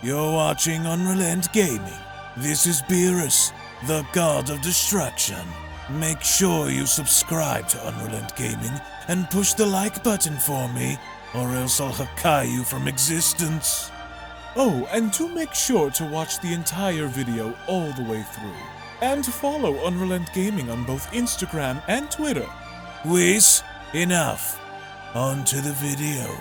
You're watching UnrealEntGaming. This is Beerus, the god of destruction. Make sure you subscribe to UnrealEntGaming and push the like button for me, or else I'll Hakai you from existence. Oh, and do make sure to watch the entire video all the way through. And follow UnrealEntGaming on both Instagram and Twitter. Whiz, enough. On to the video.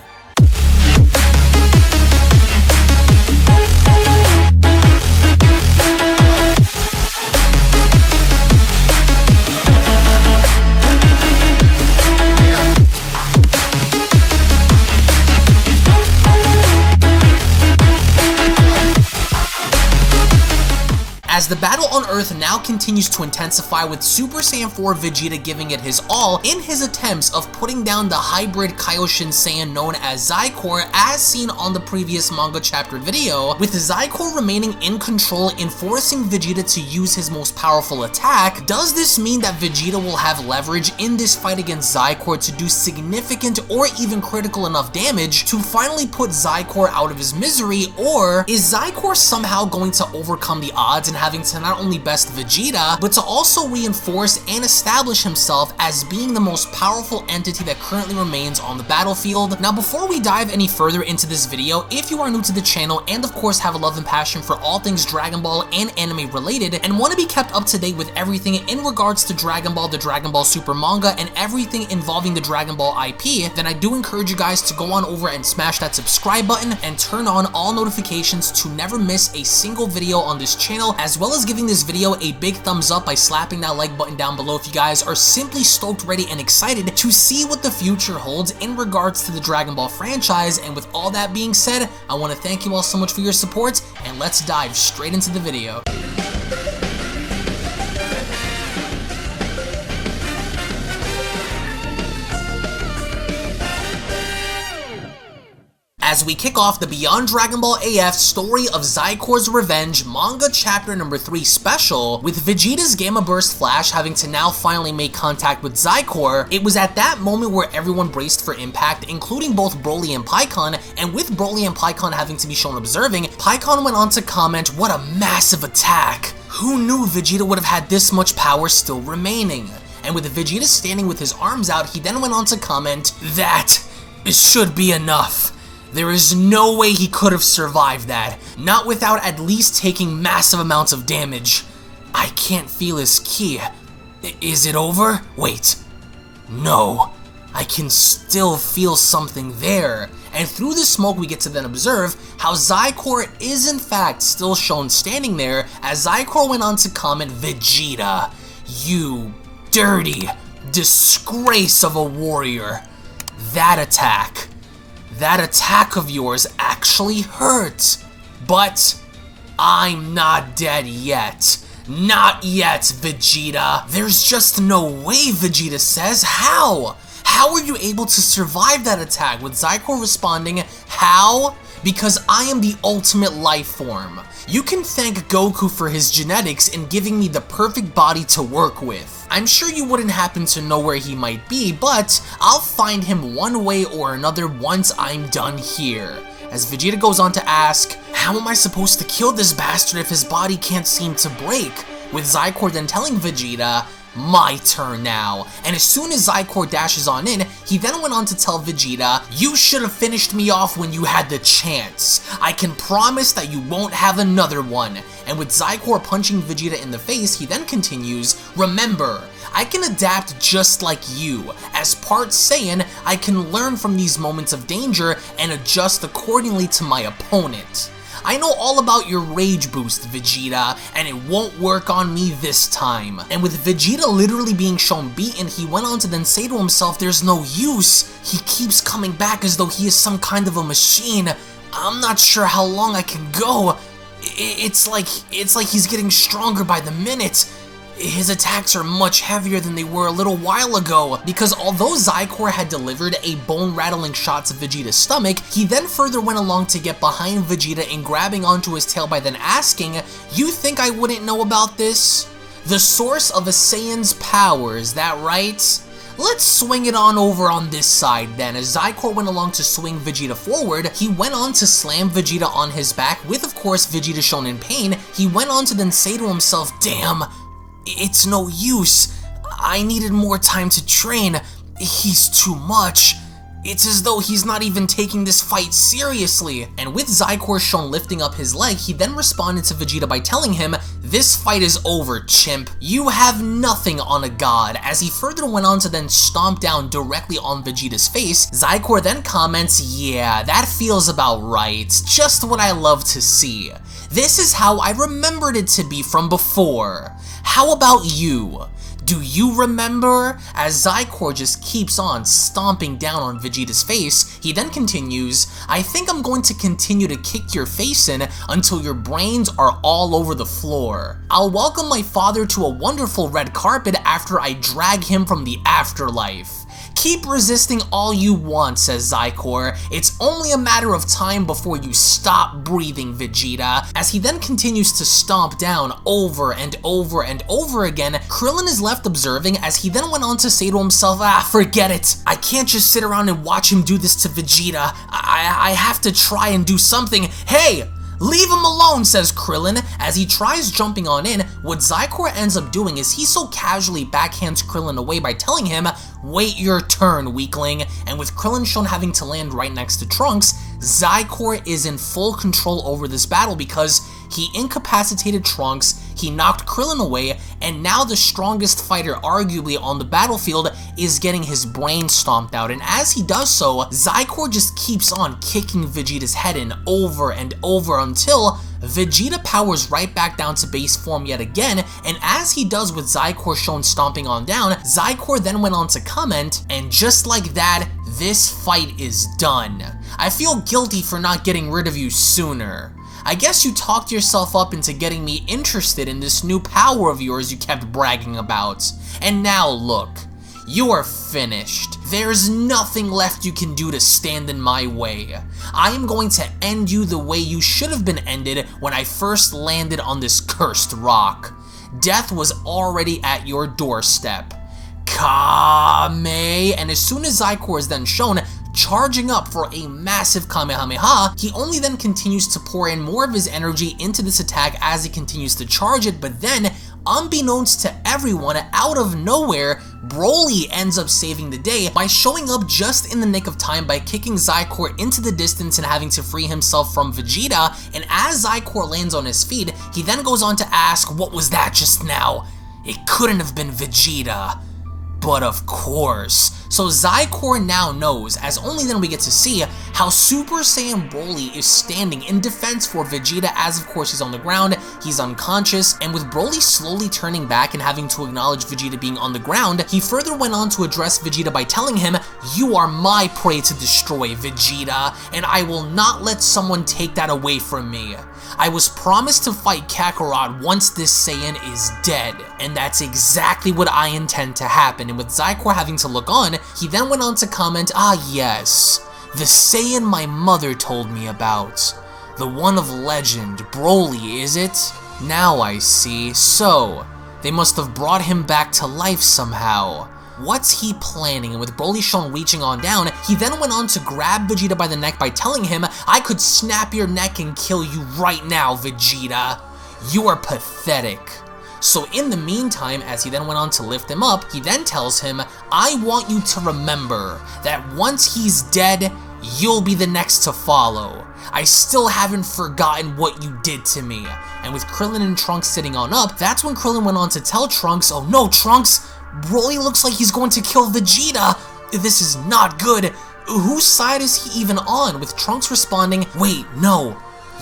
As the battle on Earth now continues to intensify, with Super Saiyan 4 Vegeta giving it his all in his attempts of putting down the hybrid Kaioshin Saiyan known as Xicor, as seen on the previous manga chapter video, with Xicor remaining in control and forcing Vegeta to use his most powerful attack. Does this mean that Vegeta will have leverage in this fight against Xicor to do significant or even critical enough damage to finally put Xicor out of his misery, or is Xicor somehow going to overcome the odds and having to not only best Vegeta, but to also reinforce and establish himself as being the most powerful entity that currently remains on the battlefield? Now, before we dive any further into this video, if you are new to the channel and of course have a love and passion for all things Dragon Ball and anime related, and want to be kept up to date with everything in regards to Dragon Ball, the Dragon Ball Super manga, and everything involving the Dragon Ball IP, then I do encourage you guys to go on over and smash that subscribe button and turn on all notifications to never miss a single video on this channel, as well as giving this video a big thumbs up by slapping that like button down below if you guys are simply stoked, ready, and excited to see what the future holds in regards to the Dragon Ball franchise. And with all that being said, I want to thank you all so much for your support, and let's dive straight into the video. As we kick off the Beyond Dragon Ball AF Story of Xicor's Revenge manga chapter number 3 special, with Vegeta's Gamma Burst Flash having to now finally make contact with Xicor, it was at that moment where everyone braced for impact, including both Broly and Pikkon, and with Broly and Pikkon having to be shown observing, Pikkon went on to comment, "What a massive attack! Who knew Vegeta would have had this much power still remaining?" And with Vegeta standing with his arms out, he then went on to comment, "That should be enough. There is no way he could have survived that, not without at least taking massive amounts of damage. I can't feel his ki. Is it over? Wait. No. I can still feel something there." And through the smoke we get to then observe how Xicor is in fact still shown standing there, as Xicor went on to comment, "Vegeta, you dirty disgrace of a warrior. That attack of yours actually hurt. But I'm not dead yet. Not yet, Vegeta. There's just no way," Vegeta says. How? How were you able to survive that attack?" With Xicor responding, "How? Because I am the ultimate life form. You can thank Goku for his genetics in giving me the perfect body to work with. I'm sure you wouldn't happen to know where he might be, but I'll find him one way or another once I'm done here." As Vegeta goes on to ask, "How am I supposed to kill this bastard if his body can't seem to break?" With Xicor then telling Vegeta, "My turn now." And as soon as Xicor dashes on in, he then went on to tell Vegeta, "You should have finished me off when you had the chance. I can promise that you won't have another one." And with Xicor punching Vegeta in the face, he then continues, "Remember, I can adapt just like you. As part Saiyan, I can learn from these moments of danger and adjust accordingly to my opponent. I know all about your rage boost, Vegeta, and it won't work on me this time." And with Vegeta literally being shown beaten, he went on to then say to himself, "There's no use. He keeps coming back as though he is some kind of a machine. I'm not sure how long I can go. It's like he's getting stronger by the minute. His attacks are much heavier than they were a little while ago." Because although Xicor had delivered a bone-rattling shot to Vegeta's stomach, he then further went along to get behind Vegeta and grabbing onto his tail by then asking, "You think I wouldn't know about this? The source of a Saiyan's power, is that right? Let's swing it on over on this side then. As Xicor went along to swing Vegeta forward, he went on to slam Vegeta on his back with, of course, Vegeta shown in pain. He went on to then say to himself, damn, it's no use. I needed more time to train. He's too much. It's as though he's not even taking this fight seriously. And with Xicor shown lifting up his leg, he then responded to Vegeta by telling him, this fight is over, chimp. You have nothing on a god. As he further went on to then stomp down directly on Vegeta's face, Xicor then comments, yeah, that feels about right. Just what I love to see. This is how I remembered it to be from before. How about you? Do you remember? As Xicor just keeps on stomping down on Vegeta's face, he then continues, I think I'm going to continue to kick your face in until your brains are all over the floor. I'll welcome my father to a wonderful red carpet after I drag him from the afterlife. Keep resisting all you want, says Xicor. It's only a matter of time before you stop breathing, Vegeta. As he then continues to stomp down over and over and over again, Krillin is left observing as he then went on to say to himself, forget it. I can't just sit around and watch him do this to Vegeta. I have to try and do something. Hey! Leave him alone, says Krillin. As he tries jumping on in, what Xicor ends up doing is he so casually backhands Krillin away by telling him, wait your turn, weakling. And with Krillin shown having to land right next to Trunks, Xicor is in full control over this battle because he incapacitated Trunks, he knocked Krillin away, and now the strongest fighter arguably on the battlefield is getting his brain stomped out. And as he does so, Xicor just keeps on kicking Vegeta's head in over and over until Vegeta powers right back down to base form yet again, and as he does with Xicor shown stomping on down, Xicor then went on to comment, and just like that, this fight is done. I feel guilty for not getting rid of you sooner. I guess you talked yourself up into getting me interested in this new power of yours you kept bragging about. And now look, you are finished. There's nothing left you can do to stand in my way. I am going to end you the way you should have been ended when I first landed on this cursed rock. Death was already at your doorstep. Kame! And as soon as Xicor is then shown charging up for a massive Kamehameha, he only then continues to pour in more of his energy into this attack as he continues to charge it, but then, unbeknownst to everyone, out of nowhere, Broly ends up saving the day by showing up just in the nick of time by kicking Xicor into the distance and having to free himself from Vegeta, and as Xicor lands on his feet, he then goes on to ask, what was that just now? It couldn't have been Vegeta. But of course. So Xicor now knows, as only then we get to see, how Super Saiyan Broly is standing in defense for Vegeta as of course he's on the ground, he's unconscious, and with Broly slowly turning back and having to acknowledge Vegeta being on the ground, he further went on to address Vegeta by telling him, you are my prey to destroy, Vegeta, and I will not let someone take that away from me. I was promised to fight Kakarot once this Saiyan is dead, and that's exactly what I intend to happen. And with Xicor having to look on, he then went on to comment, yes, the Saiyan my mother told me about. The one of legend, Broly, is it? Now I see. So, they must have brought him back to life somehow. What's he planning? And with Broly shown reaching on down, he then went on to grab Vegeta by the neck by telling him, I could snap your neck and kill you right now, Vegeta. You are pathetic. So in the meantime, as he then went on to lift him up, he then tells him, I want you to remember that once he's dead, you'll be the next to follow. I still haven't forgotten what you did to me. And with Krillin and Trunks sitting on up, that's when Krillin went on to tell Trunks, oh no, Trunks, Broly looks like he's going to kill Vegeta. This is not good. Whose side is he even on? With Trunks responding, wait, no.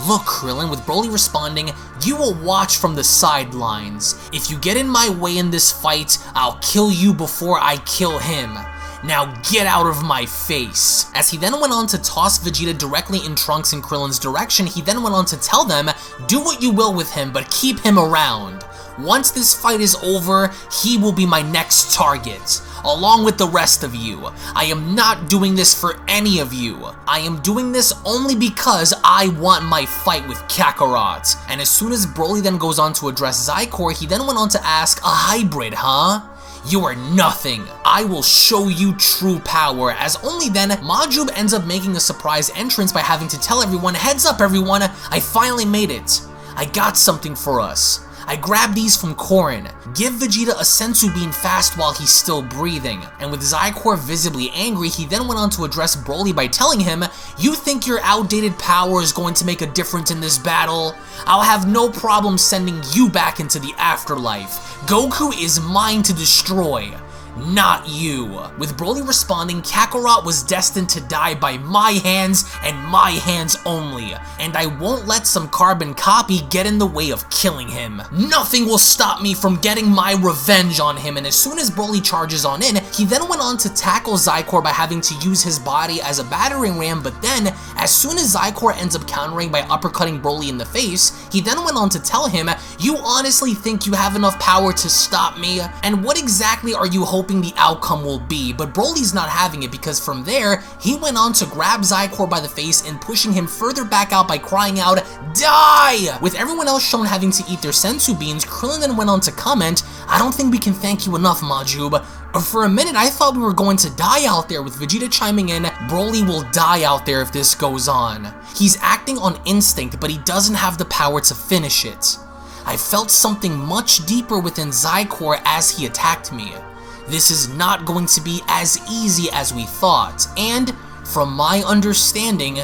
Look, Krillin, with Broly responding, you will watch from the sidelines. If you get in my way in this fight, I'll kill you before I kill him. Now get out of my face. As he then went on to toss Vegeta directly in Trunks and Krillin's direction, he then went on to tell them, do what you will with him, but keep him around. Once this fight is over, he will be my next target, along with the rest of you. I am not doing this for any of you. I am doing this only because I want my fight with Kakarot. And as soon as Broly then goes on to address Xicor, he then went on to ask, a hybrid, huh? You are nothing. I will show you true power. As only then, Majub ends up making a surprise entrance by having to tell everyone, heads up everyone, I finally made it. I got something for us. I grabbed these from Korin. Give Vegeta a senzu bean fast while he's still breathing. And with Xicor visibly angry, he then went on to address Broly by telling him, you think your outdated power is going to make a difference in this battle? I'll have no problem sending you back into the afterlife. Goku is mine to destroy. Not you. With Broly responding, Kakarot was destined to die by my hands and my hands only, and I won't let some carbon copy get in the way of killing him. Nothing will stop me from getting my revenge on him, and as soon as Broly charges on in, he then went on to tackle Xicor by having to use his body as a battering ram, but then, as soon as Xicor ends up countering by uppercutting Broly in the face, he then went on to tell him, you honestly think you have enough power to stop me? And what exactly are you hoping the outcome will be? But Broly's not having it, because from there, he went on to grab Xicor by the face and pushing him further back out by crying out, die! With everyone else shown having to eat their senzu beans, Krillin then went on to comment, I don't think we can thank you enough, Majub. For a minute, I thought we were going to die out there. With Vegeta chiming in, Broly will die out there if this goes on. He's acting on instinct, but he doesn't have the power to finish it. I felt something much deeper within Xicor as he attacked me. This is not going to be as easy as we thought, and from my understanding,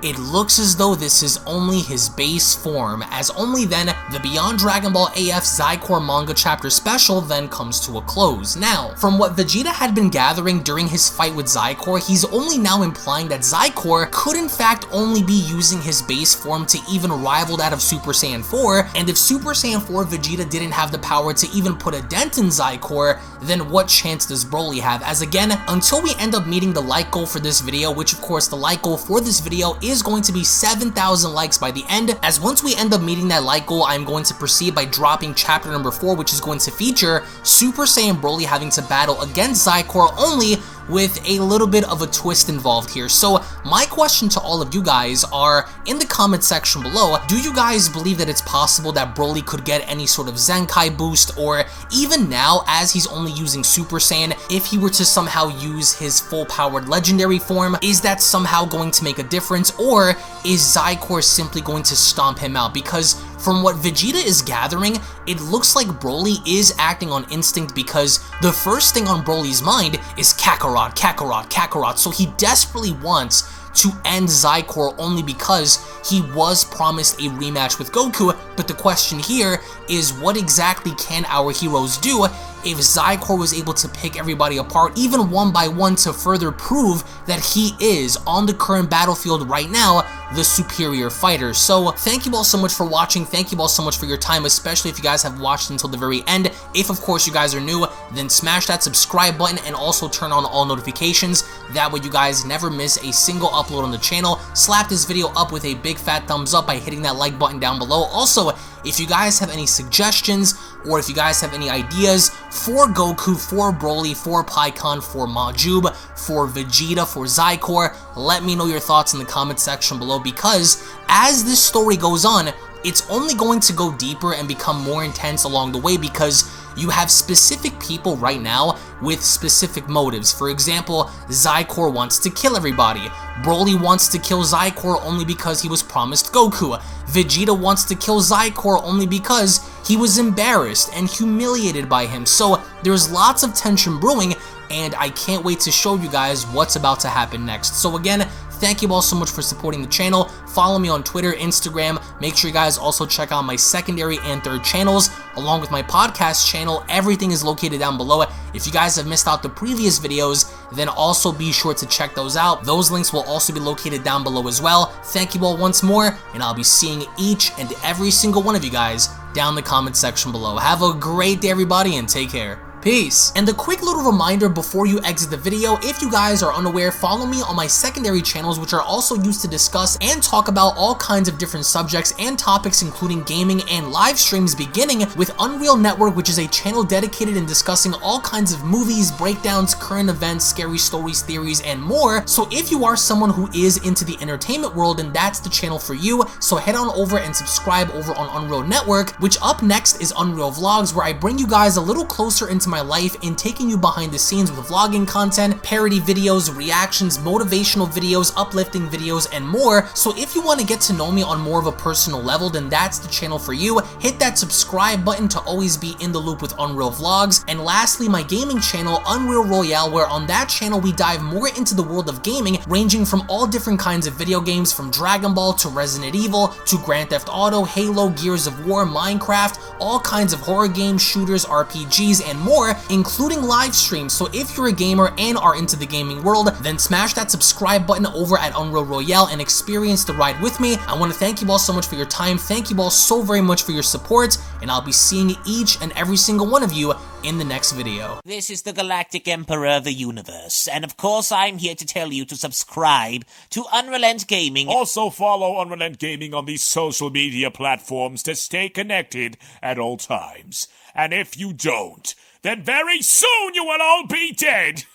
it looks as though this is only his base form, as only then the Beyond Dragon Ball AF Xicor manga chapter special then comes to a close. Now, from what Vegeta had been gathering during his fight with Xicor, he's only now implying that Xicor could in fact only be using his base form to even rival that of Super Saiyan 4, and if Super Saiyan 4 Vegeta didn't have the power to even put a dent in Xicor, then what chance does Broly have? As again, until we end up meeting the like goal for this video, which of course the like goal for this video is going to be 7,000 likes by the end, as once we end up meeting that like goal, I'm going to proceed by dropping chapter number 4, which is going to feature Super Saiyan Broly having to battle against Xicor, only with a little bit of a twist involved here. So my question to all of you guys are, in the comment section below, do you guys believe that it's possible that Broly could get any sort of Zenkai boost, or even now, as he's only using Super Saiyan, if he were to somehow use his full-powered legendary form, is that somehow going to make a difference, or is Xicor simply going to stomp him out? Because from what Vegeta is gathering, it looks like Broly is acting on instinct, because the first thing on Broly's mind is Kakarot, Kakarot, Kakarot, so he desperately wants to end Xicor only because he was promised a rematch with Goku. But the question here is, what exactly can our heroes do if Xicor was able to pick everybody apart, even one by one, to further prove that he is, on the current battlefield right now, the superior fighter? So thank you all so much for watching, thank you all so much for your time, especially if you guys have watched until the very end. If of course you guys are new, then smash that subscribe button and also turn on all notifications, that way you guys never miss a single upload on the channel. Slap this video up with a big fat thumbs up by hitting that like button down below. Also, if you guys have any suggestions, or if you guys have any ideas for Goku, for Broly, for Pikkon, for Majub, for Vegeta, for Xicor, let me know your thoughts in the comment section below, because as this story goes on, it's only going to go deeper and become more intense along the way, because you have specific people right now with specific motives. For example, Xicor wants to kill everybody. Broly wants to kill Xicor only because he was promised Goku. Vegeta wants to kill Xicor only because he was embarrassed and humiliated by him. So there's lots of tension brewing, and I can't wait to show you guys what's about to happen next. So again, thank you all so much for supporting the channel. Follow me on Twitter, Instagram. Make sure you guys also check out my secondary and third channels, along with my podcast channel. Everything is located down below. If you guys have missed out the previous videos, then also be sure to check those out. Those links will also be located down below as well. Thank you all once more, and I'll be seeing each and every single one of you guys down in the comment section below. Have a great day, everybody, and take care. Peace. And a quick little reminder before you exit the video, if you guys are unaware, follow me on my secondary channels, which are also used to discuss and talk about all kinds of different subjects and topics, including gaming and live streams, beginning with Unreal Network, which is a channel dedicated in discussing all kinds of movies, breakdowns, current events, scary stories, theories, and more. So if you are someone who is into the entertainment world, then that's the channel for you. So head on over and subscribe over on Unreal Network, which up next is Unreal Vlogs, where I bring you guys a little closer into my life in taking you behind the scenes with vlogging content, parody videos, reactions, motivational videos, uplifting videos, and more. So if you want to get to know me on more of a personal level, then that's the channel for you. Hit that subscribe button to always be in the loop with Unreal Vlogs. And lastly, my gaming channel, Unreal Royale, where on that channel we dive more into the world of gaming, ranging from all different kinds of video games, from Dragon Ball to Resident Evil to Grand Theft Auto, Halo, Gears of War, Minecraft, all kinds of horror games, shooters, RPGs, and more, including live streams. So if you're a gamer and are into the gaming world, then smash that subscribe button over at Unreal Royale and experience the ride with me. I want to thank you all so much for your time. Thank you all so very much for your support, and I'll be seeing each and every single one of you in the next video. This is the Galactic Emperor of the Universe, and of course I'm here to tell you to subscribe to UnrealEntGaming. Also follow UnrealEntGaming on these social media platforms to stay connected at all times. And if you don't, then very soon you will all be dead!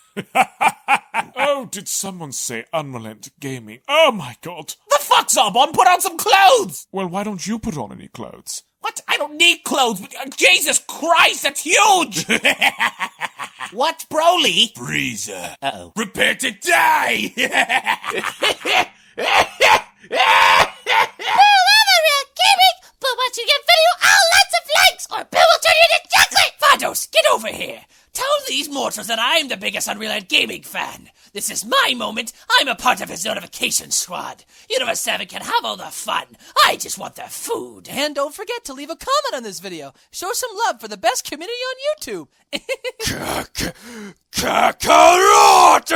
Oh, did someone say UnrealEntGaming? Oh my god. The fuck's up? Put on some clothes! Well, why don't you put on any clothes? What? I don't need clothes, but Jesus Christ, that's huge! What, Broly? Frieza. Uh-oh. Prepare to die! But once you get video, lots of likes, or Bill will turn you into chocolate! Vados, get over here! Tell these mortals that I'm the biggest UnrealEntGaming fan. This is my moment. I'm a part of his notification squad. Universe 7 can have all the fun. I just want the food. And don't forget to leave a comment on this video. Show some love for the best community on YouTube. Kakarot!